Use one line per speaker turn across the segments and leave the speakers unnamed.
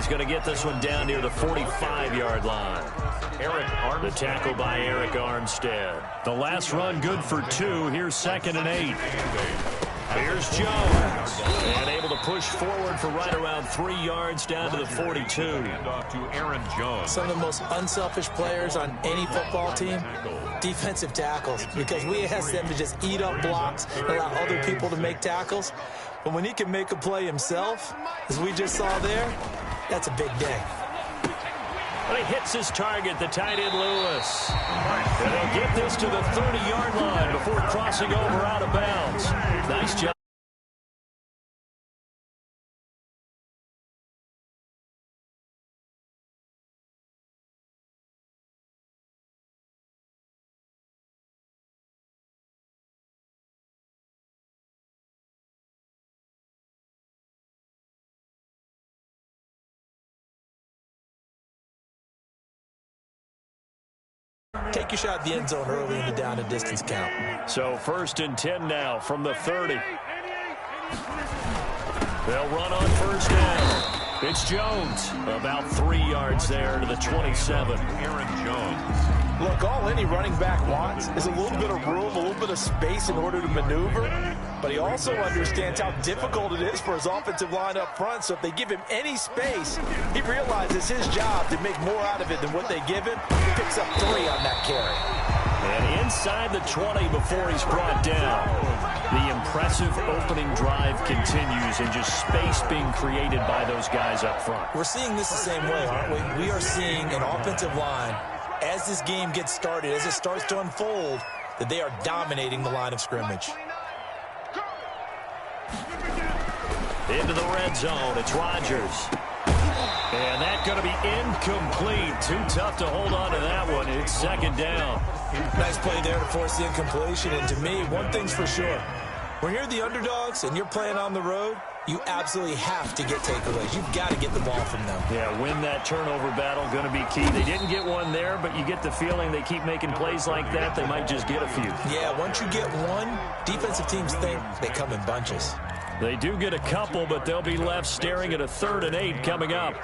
going to get this one down near the 45-yard line. The tackle by Eric Armstead. The last run good for 2. Here's 2nd and 8. Here's Jones. And able to push forward for right around 3 yards down to the 42.
Handoff to Aaron Jones.
Some of the most unselfish players on any football team, defensive tackles, because we ask them to just eat up blocks and allow other people to make tackles. But when he can make a play himself, as we just saw there, that's a big day.
But he hits his target, the tight end Lewis. And they'll get this to the 30-yard line before crossing over out of bounds. Nice job.
Take your shot at the end zone early in the down and distance count.
So 1st and 10 now from the 30. They'll run on 1st down. It's Jones. About 3 yards there to the 27.
Aaron Jones.
Look, all any running back wants is a little bit of room, a little bit of space in order to maneuver. But he also understands how difficult it is for his offensive line up front. So if they give him any space, he realizes his job to make more out of it than what they give him. He picks up 3 on that carry.
And inside the 20 before he's brought down. The impressive opening drive continues and just space being created by those guys up front.
We're seeing this the same way, aren't we? We are seeing an offensive line, as this game gets started, as it starts to unfold, that they are dominating the line of scrimmage.
Into the red zone, it's Rodgers. And that's going to be incomplete. Too tough to hold on to that one. It's 2nd down.
Nice play there to force the incompletion. And to me, one thing's for sure. When you're the underdogs and you're playing on the road, you absolutely have to get takeaways. You've got to get the ball from them.
Yeah, win that turnover battle, going to be key. They didn't get one there, but you get the feeling they keep making plays like that, they might just get a few.
Yeah, once you get one, defensive teams think they come in bunches.
They do get a couple, but they'll be left staring at a 3rd and 8 coming up.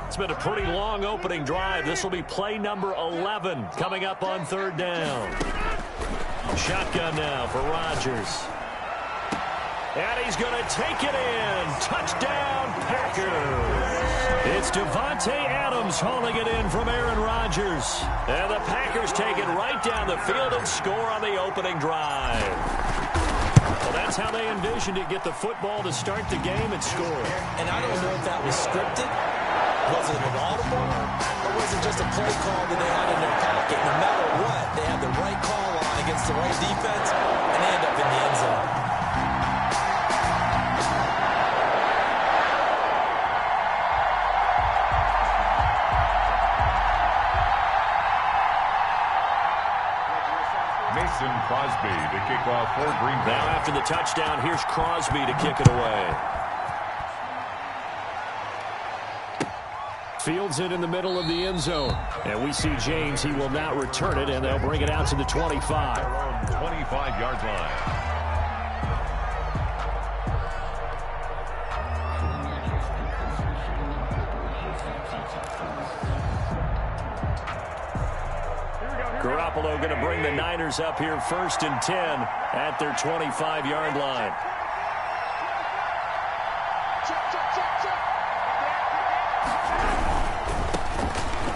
It's been a pretty long opening drive. This will be play number 11 coming up on 3rd down. Shotgun now for Rodgers. And he's going to take it in. Touchdown, Packers. It's Devontae Adams hauling it in from Aaron Rodgers. And the Packers take it right down the field and score on the opening drive. Well, that's how they envisioned it. Get the football to start the game and score.
And I don't know if that was scripted. Was it an audible, or was it just a play call that they had in their pocket? No matter what, they had the right call line against the right defense, and they end up in the end zone.
Mason Crosby to kick off for Green Bay.
Now after the touchdown, here's Crosby to kick it away. Fields it in the middle of the end zone. And we see James. He will not return it, and they'll bring it out to the 25.
25-yard line.
Garoppolo going to bring the Niners up here 1st and 10 at their 25-yard line.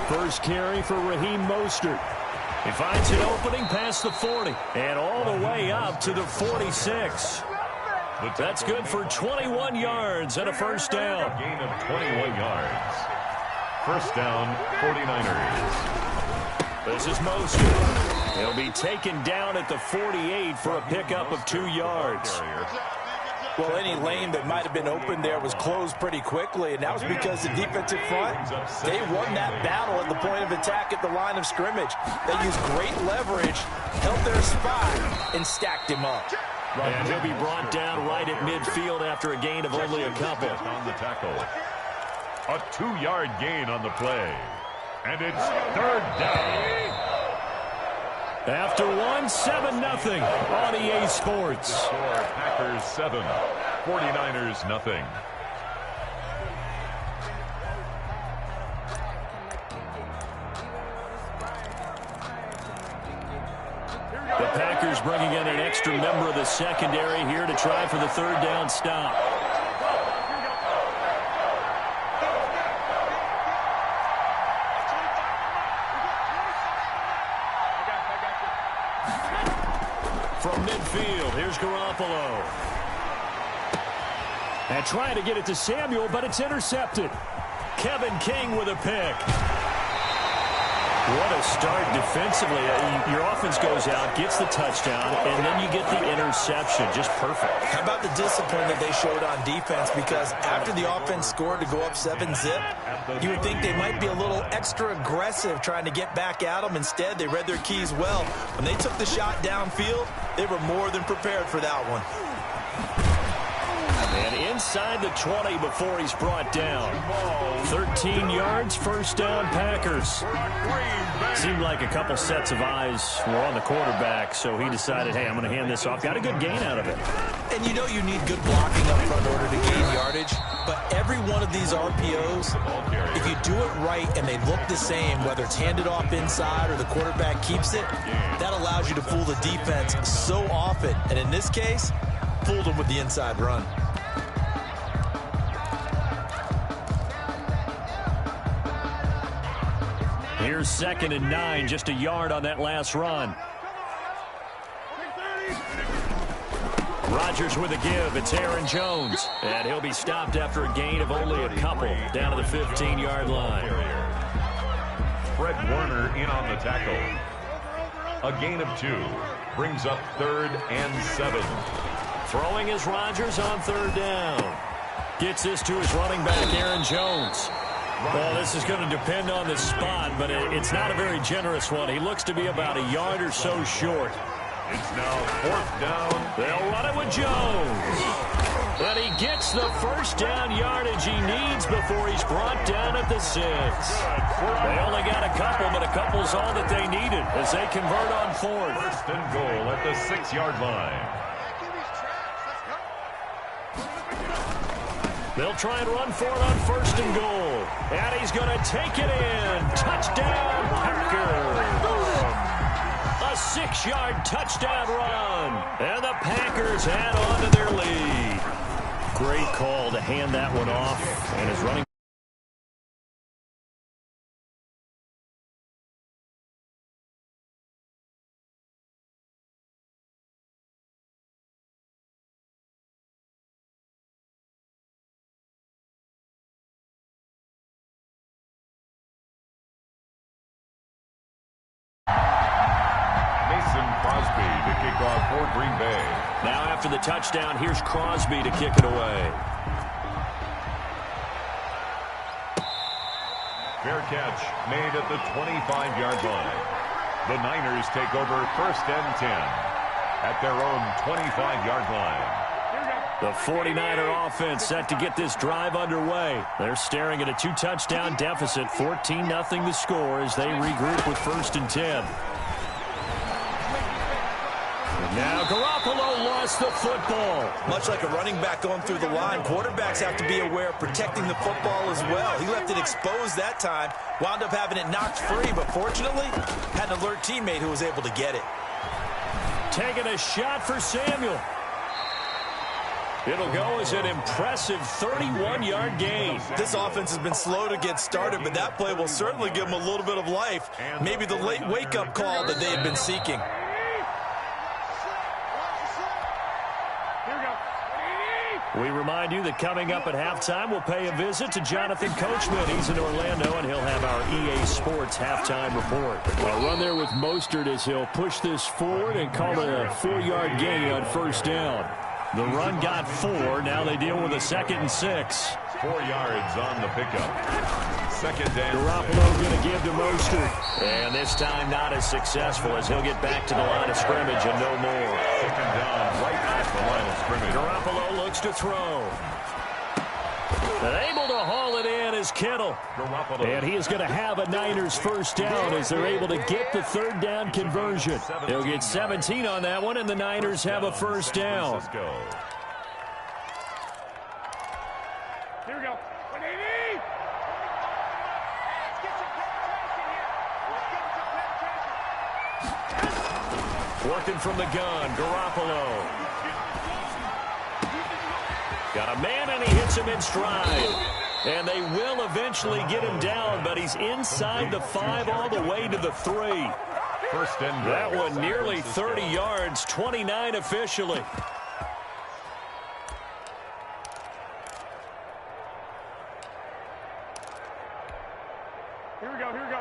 First carry for Raheem Mostert. He finds an opening past the 40 and all the way up to the 46. That's good for 21 yards and a 1st down.
A gain of 21 yards. 1st down, 49ers.
This is Mostert. He'll be taken down at the 48 for a pickup of 2 yards.
Well, any lane that might have been open there was closed pretty quickly, and that was because the defensive front, they won that battle at the point of attack at the line of scrimmage. They used great leverage, held their spot, and stacked him up.
And he'll be brought down right at midfield after a gain of only a couple.
On the tackle. A 2-yard gain on the play. And it's third down.
After 7-0 on EA Sports.
The score, Packers 7, 49ers nothing.
The Packers bringing in an extra member of the secondary here to try for the third down stop. From midfield, here's Garoppolo. And trying to get it to Samuel, but it's intercepted. Kevin King with a pick. What a start defensively. Your offense goes out, gets the touchdown, and then you get the interception. Just perfect.
How about the discipline that they showed on defense? Because after the offense scored to go up 7-zip, you would think they might be a little extra aggressive trying to get back at them. Instead, they read their keys well. When they took the shot downfield, they were more than prepared for that one.
And inside the 20 before he's brought down. 13 yards, first down, Packers. Seemed like a couple sets of eyes were on the quarterback, so he decided, hey, I'm going to hand this off. Got a good gain out of it.
And you know you need good blocking up front in order to gain yardage, but every one of these RPOs, if you do it right and they look the same, whether it's handed off inside or the quarterback keeps it, that allows you to fool the defense so often. And in this case, fooled them with the inside run.
Here's 2nd and 9, just a yard on that last run. Rodgers with a give. It's Aaron Jones. And he'll be stopped after a gain of only a couple down to the 15-yard line.
Fred Warner in on the tackle. A gain of 2 brings up 3rd and 7.
Throwing is Rodgers on 3rd down. Gets this to his running back, Aaron Jones. Well, this is going to depend on the spot, but it's not a very generous one. He looks to be about a yard or so short.
It's now 4th down.
They'll run it with Jones. But he gets the first down yardage he needs before he's brought down at the 6. They only got a couple, but a couple's all that they needed as they convert on 4th.
1st and goal at the 6-yard line.
They'll try and run for it on 1st and goal. And he's going to take it in. Touchdown, Packers. A 6-yard touchdown run. And the Packers add on to their lead. Great call to hand that one off. And his running
for Green Bay.
Now after the touchdown, here's Crosby to kick it away.
Fair catch made at the 25-yard line. The Niners take over 1st and 10 at their own 25-yard line.
The 49er offense set to get this drive underway. They're staring at a 2-touchdown deficit, 14-0 the score as they regroup with 1st and 10. Now Garoppolo lost the football.
Much like a running back going through the line, quarterbacks have to be aware of protecting the football as well. He left it exposed that time, wound up having it knocked free, but fortunately had an alert teammate who was able to get it.
Taking a shot for Samuel. It'll go as an impressive 31-yard gain.
This offense has been slow to get started, but that play will certainly give them a little bit of life. Maybe the late wake-up call that they had been seeking.
We remind you that coming up at halftime, we'll pay a visit to Jonathan Coachman. He's in Orlando, and he'll have our EA Sports halftime report. A run there with Mostert as he'll push this forward and call it a 4-yard gain on 1st down. The run got 4. Now they deal with a 2nd and 6.
4 yards on the pickup. 2nd down.
Garoppolo going to give to Mostert. And this time not as successful as he'll get back to the line of scrimmage and no more.
2nd down right at scrimmage.
Garoppolo looks to throw. And able to haul it in is Kittle. And he is going to have a Niners first down as they're able to get the third down conversion. He'll get 17 on that one, and the Niners have a first down.
Here we go.
Working from the gun, Garoppolo. Got a man, and he hits him in stride. And they will eventually get him down, but he's inside the 5 all the way to the 3.
First and goal.
That one nearly 30 yards, 29 officially.
Here we go, here we go.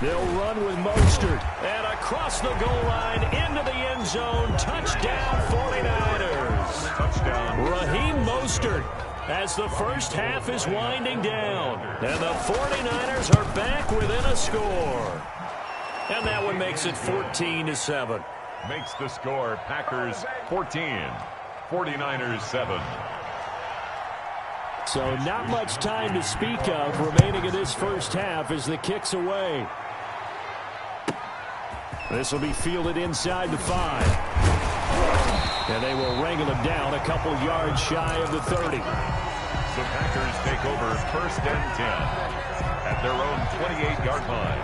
They'll run with Mostert. And across the goal line into the end zone. Touchdown 49ers.
Touchdown.
Raheem Mostert as the first half is winding down. And the 49ers are back within a score. And that one makes it 14-7.
Makes the score Packers 14, 49ers 7.
So not much time to speak of remaining in this first half as the kick's away. This will be fielded inside the 5. And they will wrangle him down a couple yards shy of the 30.
The Packers take over first and 10 at their own 28-yard line.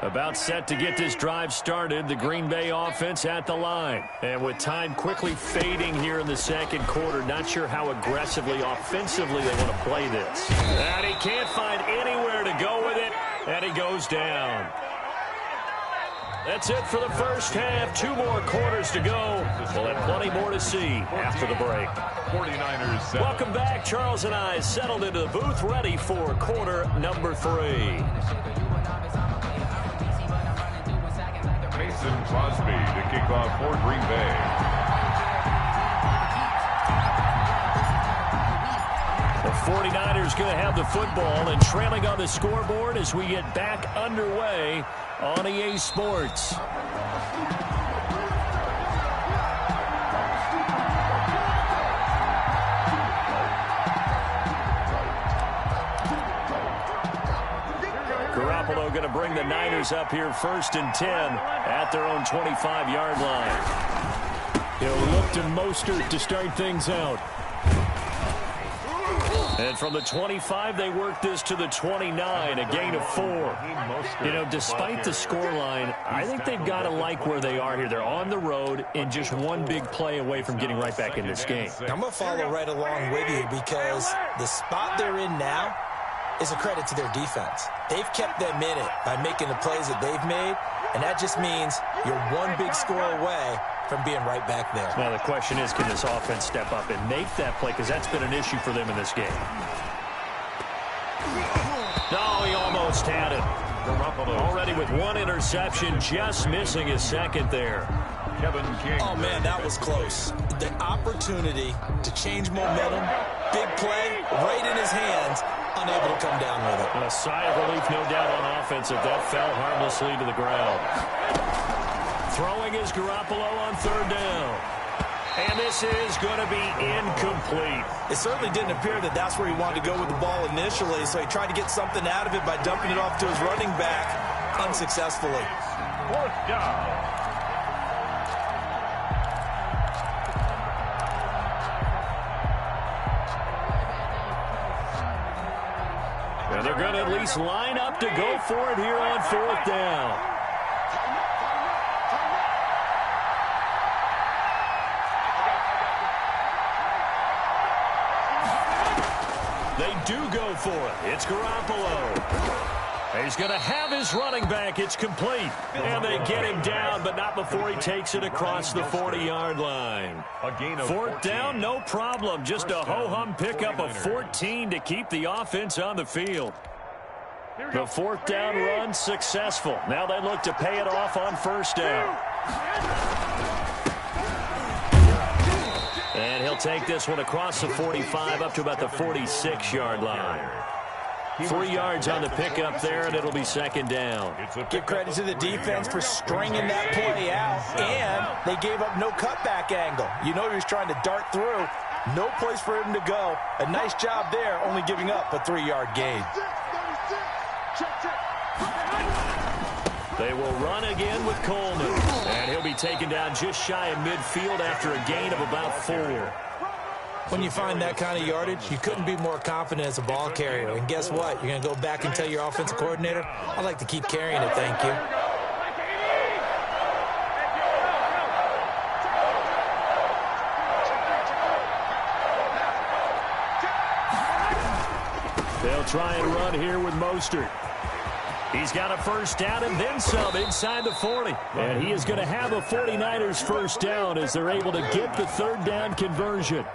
About set to get this drive started, the Green Bay offense at the line. And with time quickly fading here in the second quarter, not sure how aggressively, offensively they want to play this. And he can't find anywhere to go with it, and he goes down. That's it for the first half. 2 more quarters to go. We'll have plenty more to see after the break.
49ers 7.
Welcome back. Charles and I settled into the booth ready for quarter number 3.
Mason Crosby to kick off for Green Bay.
The 49ers going to have the football and trailing on the scoreboard as we get back underway on EA Sports. Garoppolo going to bring the Niners up here first and 10 at their own 25-yard line. He'll look to Mostert to start things out. And from the 25, they work this to the 29, a gain of 4. You know, despite the scoreline, I think they've got to like where they are here. They're on the road and just one big play away from getting right back in this game.
I'm going to follow right along with you because the spot they're in now is a credit to their defense. They've kept them in it by making the plays that they've made, and that just means you're one big score away from being right back there.
Now the question is, can this offense step up and make that play? Because that's been an issue for them in this game. No, he almost had it. Already with 1 interception, just missing his second there.
Kevin King.
Oh, man, that was close. The opportunity to change momentum, big play, right in his hands, unable to come down with it.
And a sigh of relief, no doubt, on offense if that fell harmlessly to the ground. Throwing is Garoppolo on third down. And this is going to be incomplete.
It certainly didn't appear that that's where he wanted to go with the ball initially, so he tried to get something out of it by dumping it off to his running back unsuccessfully.
4th down.
And they're going to at least line up to go for it here on 4th down. They do go for it. It's Garoppolo. He's going to have his running back. It's complete. And they get him down, but not before he takes it across the 40-yard line. Fourth down, no problem. Just a ho-hum pickup of 14 to keep the offense on the field. The fourth down run successful. Now they look to pay it off on first down. And he'll take this one across the 45 up to about the 46-yard line. 3 yards on the pickup there, and it'll be second down.
Give credit to the defense for stringing that play out, and they gave up no cutback angle. You know he was trying to dart through. No place for him to go. A nice job there, only giving up a 3-yard gain.
They will run again with Coleman, and he'll be taken down just shy of midfield after a gain of about 4.
When you find that kind of yardage, you couldn't be more confident as a ball carrier. And guess what? You're going to go back and tell your offensive coordinator, I'd like to keep carrying it, thank you.
They'll try and run here with Mostert. He's got a first down and then some inside the 40. And he is going to have a 49ers first down as they're able to get the third down conversion.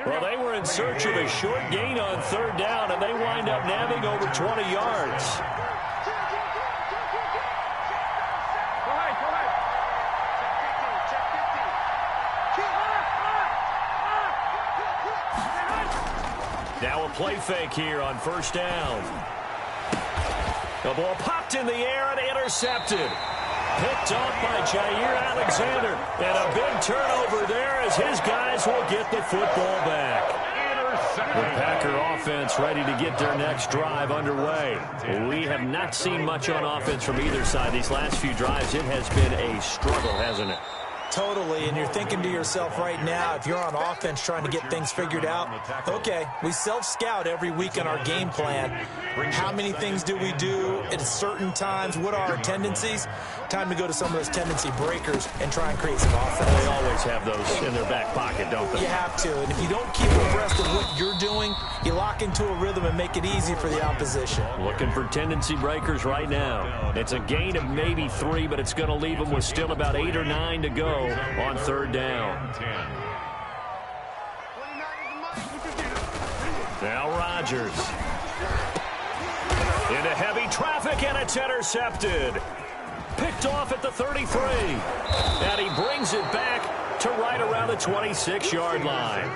Well, they were in search of a short gain on third down, and they wind up nabbing over 20 yards. Now a play fake here on first down. The ball popped in the air and intercepted. Picked off by Jair Alexander. And a big turnover there as his guys will get the football back. The Packer offense ready to get their next drive underway. We have not seen much on offense from either side. These last few drives, it has been a struggle, hasn't it?
Totally, and you're thinking to yourself right now, if you're on offense trying to get things figured out, okay, we self-scout every week in our game plan. How many things do we do at certain times? What are our tendencies? Time to go to some of those tendency breakers and try and create some offense.
They always have those in their back pocket, don't they?
You have to, and if you don't keep abreast of what you're doing, you lock into a rhythm and make it easy for the opposition.
Looking for tendency breakers right now. It's a gain of maybe 3, but it's going to leave them with still about 8 or 9 to go on third down. Now Rodgers. Into heavy traffic, and it's intercepted. Picked off at the 33. And he brings it back to right around the 26-yard line.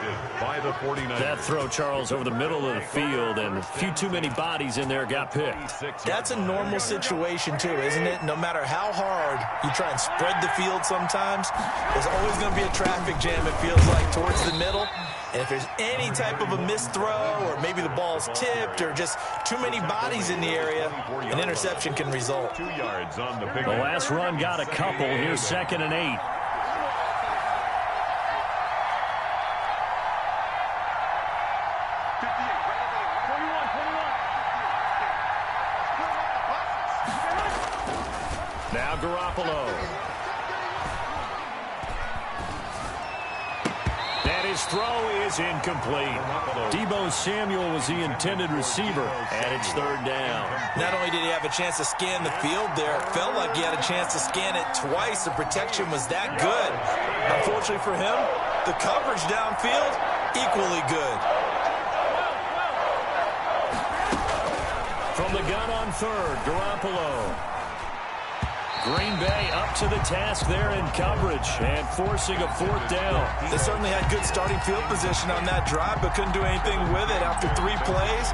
That throw, Charles, over the middle of the field, and a few too many bodies in there got picked.
That's a normal situation, too, isn't it? No matter how hard you try and spread the field sometimes, there's always going to be a traffic jam, it feels like, towards the middle. And if there's any type of a missed throw, or maybe the ball's tipped, or just too many bodies in the area, an interception can result.
2 yards on the pick.
The last run got a couple. Here's 2nd and 8. Now Garoppolo. And his throw is incomplete. Deebo Samuel was the intended receiver, and it's third down.
Not only did he have a chance to scan the field there, it felt like he had a chance to scan it twice. The protection was that good. Unfortunately for him, the coverage downfield, equally good.
From the gun on third, Garoppolo. Green Bay up to the task there in coverage and forcing a fourth down.
They certainly had good starting field position on that drive, but couldn't do anything with it after 3 plays.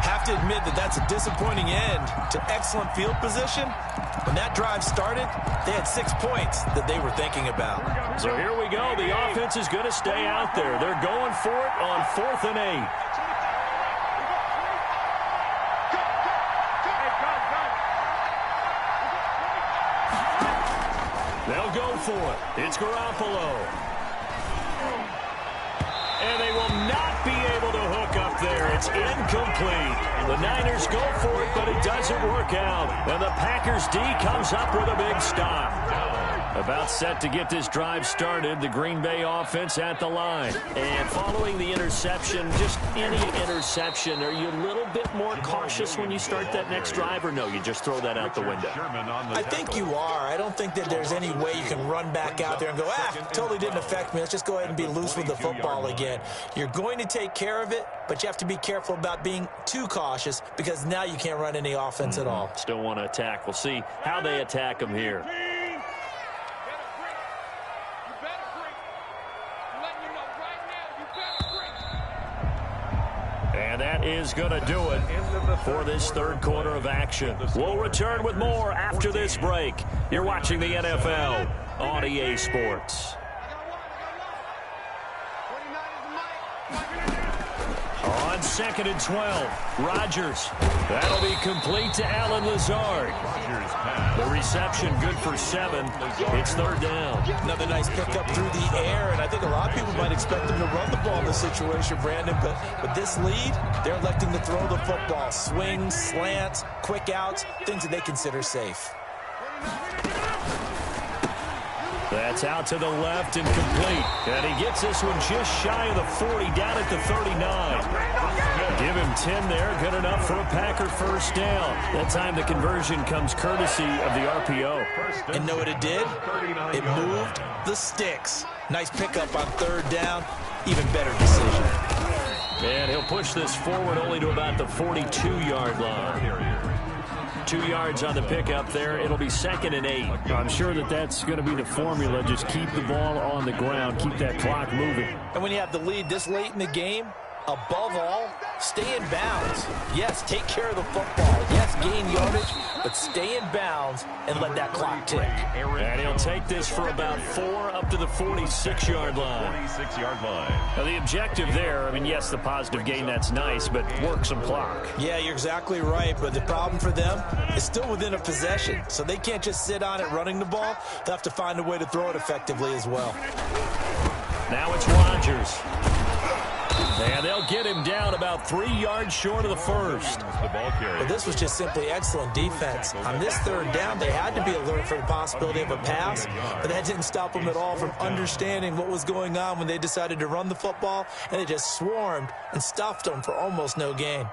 Have to admit that that's a disappointing end to excellent field position. When that drive started, they had 6 points that they were thinking about.
So here we go. The offense is going to stay out there. They're going for it on 4th and 8. They'll go for it. It's Garoppolo. And they will not be able to hook up there. It's incomplete. The Niners go for it, but it doesn't work out. And the Packers D comes up with a big stop. About set to get this drive started, the Green Bay offense at the line. And following the interception, just any interception, are you a little bit more cautious when you start that next drive, or no, you just throw that out the window?
I think you are. I don't think that there's any way you can run back out there and go, totally didn't affect me. Let's just go ahead and be loose with the football again. You're going to take care of it, but you have to be careful about being too cautious because now you can't run any offense at all.
Still want to attack. We'll see how they attack them here. And that is going to do it for this third quarter of action. We'll return with more after this break. You're watching the NFL on EA Sports. On 2nd and 12, Rodgers. That'll be complete to Allen Lazard. The reception good for 7. It's third down.
Another nice pickup through the air, and I think a lot of people might expect them to run the ball in this situation, Brandon, but with this lead, they're electing to throw the football. Swings, slants, quick outs, things that they consider safe.
That's out to the left and complete. And he gets this one just shy of the 40, down at the 39. Give him 10 there, good enough for a Packer first down. That time the conversion comes courtesy of the RPO.
And know what it did? It moved the sticks. Nice pickup on third down. Even better decision.
And he'll push this forward only to about the 42-yard line. 2 yards on the pickup there. It'll be 2nd and 8.
I'm sure that's going to be the formula. Just keep the ball on the ground. Keep that clock moving.
And when you have the lead this late in the game, above all, stay in bounds. Yes, take care of the football. Yes, gain yardage, but stay in bounds and let that clock tick.
And he'll take this for about 4 up to the 46-yard line.
46-yard line.
Now, the objective there, I mean, yes, the positive gain, that's nice, but work some clock.
Yeah, you're exactly right, but the problem for them is still within a possession, so they can't just sit on it running the ball. They'll have to find a way to throw it effectively as well.
Now it's Rodgers. And they'll get him down about 3 yards short of the first.
But this was just simply excellent defense. On this third down, they had to be alert for the possibility of a pass, but that didn't stop them at all from understanding what was going on when they decided to run the football, and they just swarmed and stuffed them for almost no gain.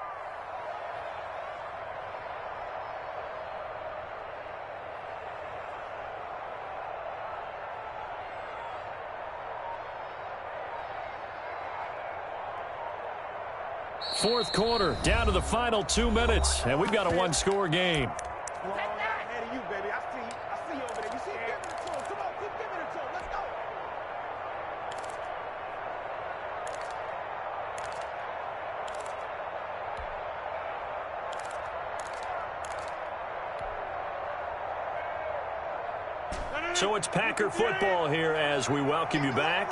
Fourth quarter, down to the final 2 minutes, and we've got a one-score game. So it's Packer football here as we welcome you back.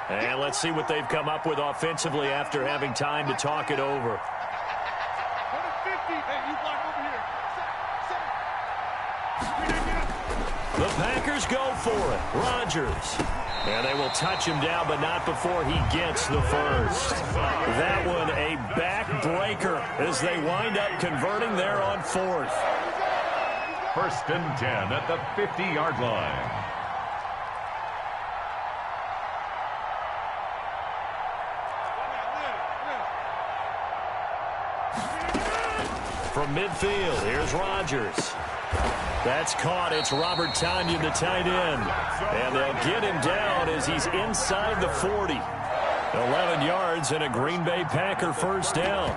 And let's see what they've come up with offensively after having time to talk it over. The Packers go for it. Rodgers. And they will touch him down, but not before he gets the first. That one a backbreaker as they wind up converting there on 4th.
1st and 10 at the 50-yard line.
From midfield, here's Rodgers. That's caught. It's Robert Tonyan, the tight end. And they'll get him down as he's inside the 40. 11 yards and a Green Bay Packer first down.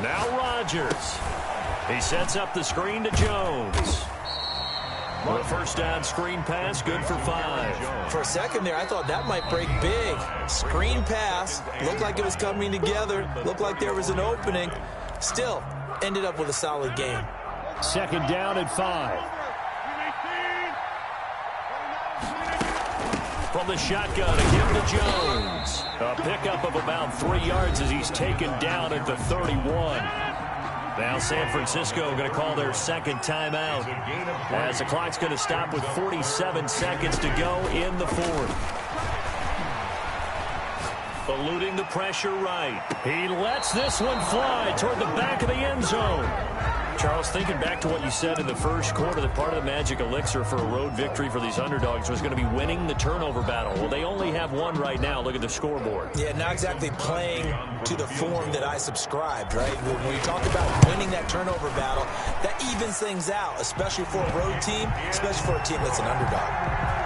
Now Rodgers. He sets up the screen to Jones. The first down screen pass, good for 5.
For a second there, I thought that might break big. Screen pass, looked like it was coming together, looked like there was an opening. Still, ended up with a solid game.
2nd down and 5.
From the shotgun, again to Jones. A pickup of about 3 yards as he's taken down at the 31. Now San Francisco going to call their second timeout as the clock's going to stop with 47 seconds to go in the fourth. Eluding the pressure right. He lets this one fly toward the back of the end zone. Charles, thinking back to what you said in the first quarter, that part of the magic elixir for a road victory for these underdogs was going to be winning the turnover battle. Well, they only have one right now. Look at the scoreboard.
Yeah, not exactly playing to the form that I subscribed, right? When you talk about winning that turnover battle, that evens things out, especially for a road team, especially for a team that's an underdog.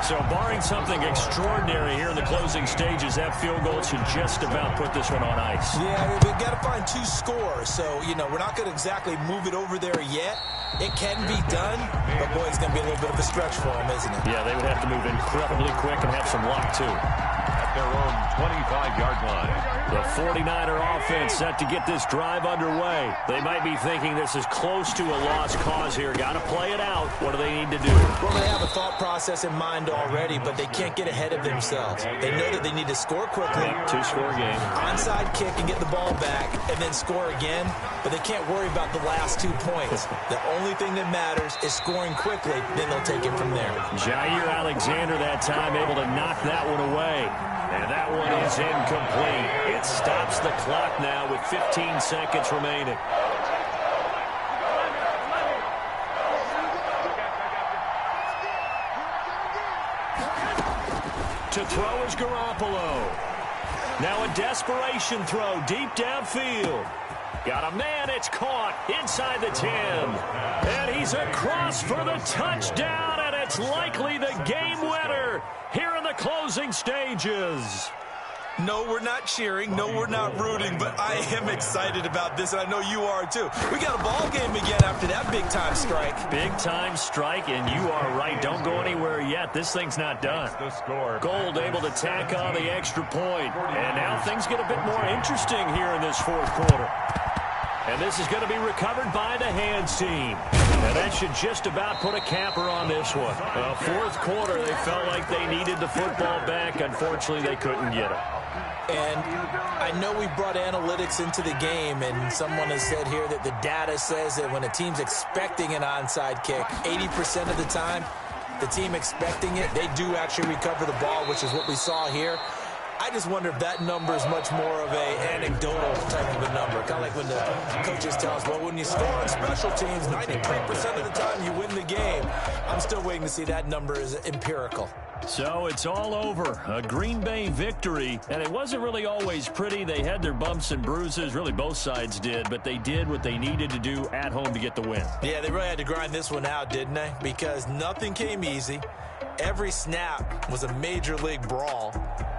So barring something extraordinary here in the closing stages, that field goal should just about put this one on ice.
Yeah, we've got to find 2 scores. So, we're not going to exactly move it over there yet. It can be done, but, boy, it's going to be a little bit of a stretch for them, isn't it?
Yeah, they would have to move incredibly quick and have some luck, too.
At their own 25-yard line.
The 49er offense set to get this drive underway. They might be thinking this is close to a lost cause here. Got to play it out. What do they need to do?
Well, they have a thought process in mind already, but they can't get ahead of themselves. They know that they need to score quickly.
Yep, 2-score game.
Onside kick and get the ball back and then score again, but they can't worry about the last 2 points. The only thing that matters is scoring quickly, then they'll take it from there.
Jair Alexander that time able to knock that one away. And that one is incomplete. It stops the clock now with 15 seconds remaining. To throw is Garoppolo. Now a desperation throw deep downfield. Got a man, it's caught inside the 10. And he's across for the touchdown, and it's likely the game winner here in the closing stages.
No, we're not cheering. No, we're not rooting, but I am excited about this, and I know you are too. We got a ball game again after that big-time strike.
Big-time strike, and you are right. Don't go anywhere yet. This thing's not done.
The score.
Gold able to tack on the extra point. And now things get a bit more interesting here in this fourth quarter. And this is going to be recovered by the hands team. And that should just about put a capper on this one. Well, fourth quarter, they felt like they needed the football back. Unfortunately, they couldn't get it.
And I know we brought analytics into the game, and someone has said here that the data says that when a team's expecting an onside kick, 80% of the time, the team expecting it, they do actually recover the ball, which is what we saw here. I just wonder if that number is much more of a anecdotal type of a number. Kind of like when the coaches tell us, well, when you score on special teams, 93% of the time you win the game. I'm still waiting to see that number is empirical.
So it's all over. A Green Bay victory, and it wasn't really always pretty. They had their bumps and bruises. Really, both sides did, but they did what they needed to do at home to get the win.
Yeah, they really had to grind this one out, didn't they? Because nothing came easy. Every snap was a major league brawl.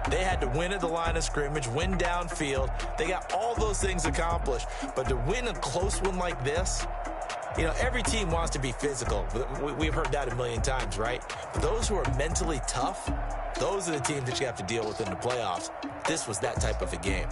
They had to win at the line of scrimmage, win downfield. They got all those things accomplished. But to win a close one like this, every team wants to be physical. We've heard that a million times, right? But those who are mentally tough, those are the teams that you have to deal with in the playoffs. This was that type of a game.